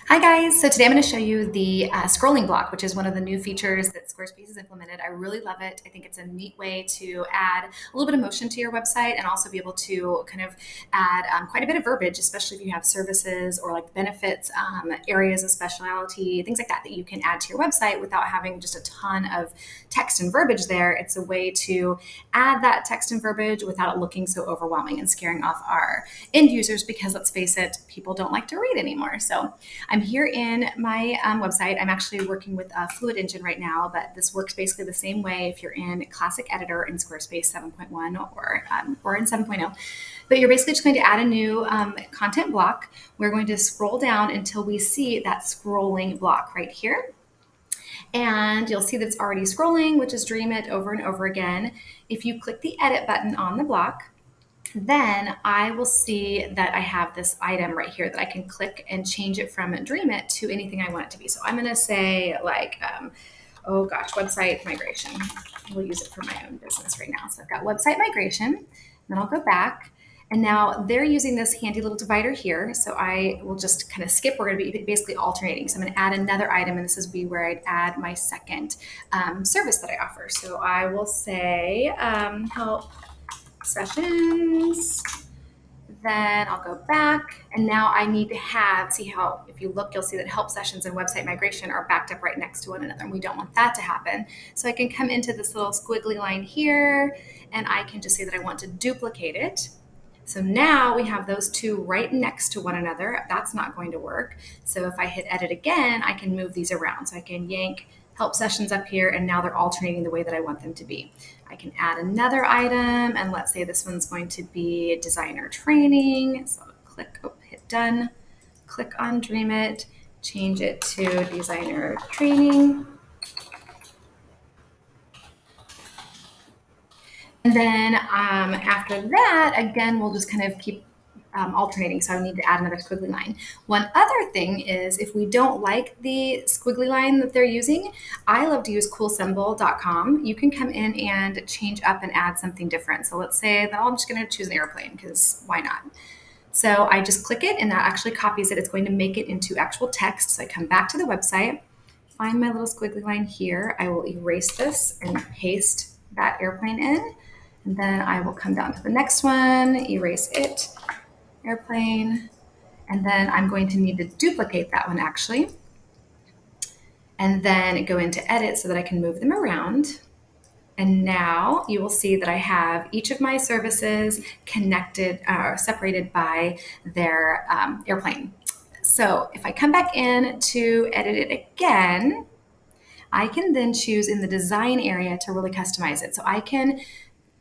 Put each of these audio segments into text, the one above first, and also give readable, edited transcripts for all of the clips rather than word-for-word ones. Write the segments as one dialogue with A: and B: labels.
A: Hi guys, so today I'm going to show you the scrolling block, which is one of the new features that Squarespace has implemented. I really love it. I think it's a neat way to add a little bit of motion to your website and also be able to kind of add quite a bit of verbiage, especially if you have services or like benefits, areas of specialty, things like that that you can add to your website without having just a ton of text and verbiage there. It's a way to add that text and verbiage without it looking so overwhelming and scaring off our end users because let's face it, people don't like to read anymore. So I'm here in my website. I'm actually working with a Fluid Engine right now, but this works basically the same way if you're in Classic Editor in Squarespace 7.1 or in 7.0. But you're basically just going to add a new content block. We're going to scroll down until we see that scrolling block right here. And you'll see that it's already scrolling, which is Dream It over and over again. If you click the edit button on the block, then I will see that I have this item right here that I can click and change it from Dream It to anything I want it to be. So I'm going to say like, oh gosh, website migration. We'll use it for my own business right now. So I've got website migration, then I'll go back. And now they're using this handy little divider here. So I will just kind of skip. We're going to be basically alternating. So I'm going to add another item, and this is where I'd add my second service that I offer. So I will say help sessions, then I'll go back, and now I need to have, see how, if you look, you'll see that help sessions and website migration are backed up right next to one another, and we don't want that to happen. So I can come into this little squiggly line here, and I can just say that I want to duplicate it. So now we have those two right next to one another. That's not going to work. So if I hit edit again, I can move these around. So I can yank help sessions up here, and now they're alternating the way that I want them to be. I can add another item, and let's say this one's going to be designer training. So I'll hit done, click on Dream It, change it to designer training. And then after that, again, we'll just kind of keep alternating. So I need to add another squiggly line. One other thing is if we don't like the squiggly line that they're using, I love to use coolsymbol.com. You can come in and change up and add something different. So let's say that I'm just going to choose an airplane because why not? So I just click it and that actually copies it. It's going to make it into actual text. So I come back to the website, find my little squiggly line here. I will erase this and paste that airplane in. And then I will come down to the next one, erase it, airplane, and then I'm going to need to duplicate that one actually, and then go into edit so that I can move them around. And now you will see that I have each of my services connected or separated by their airplane. So if I come back in to edit it again, I can then choose in the design area to really customize it. So I can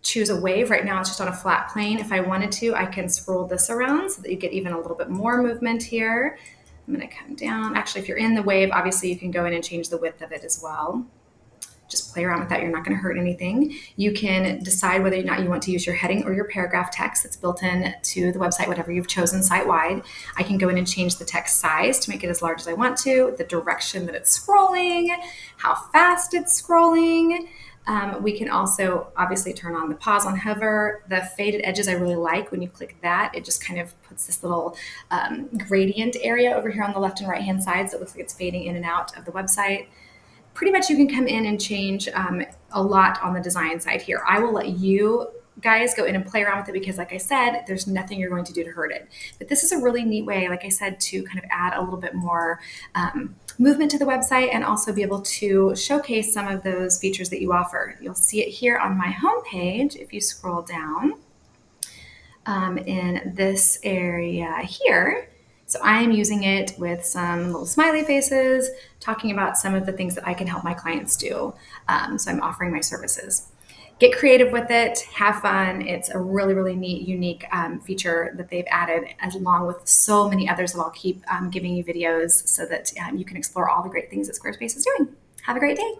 A: choose a wave. Right now it's just on a flat plane. If I wanted to, I can scroll this around so that you get even a little bit more movement here. I'm going to come down. Actually, if you're in the wave, obviously you can go in and change the width of it as well. Just play around with that. You're not going to hurt anything. You can decide whether or not you want to use your heading or your paragraph text that's built in to the website, whatever you've chosen site-wide. I can go in and change the text size to make it as large as I want to, the direction that it's scrolling, how fast it's scrolling. We can also obviously turn on the pause on hover. The faded edges I really like. When you click that, it just kind of puts this little gradient area over here on the left and right hand side, so it looks like it's fading in and out of the website. Pretty much you can come in and change a lot on the design side here. I will let you guys go in and play around with it because like I said, there's nothing you're going to do to hurt it. But this is a really neat way, like I said, to kind of add a little bit more movement to the website and also be able to showcase some of those features that you offer. You'll see it here on my homepage if you scroll down in this area here. So I'm using it with some little smiley faces, talking about some of the things that I can help my clients do. So I'm offering my services. Get creative with it, have fun. It's a really, really neat, unique feature that they've added, as along with so many others that I'll keep giving you videos so that you can explore all the great things that Squarespace is doing. Have a great day.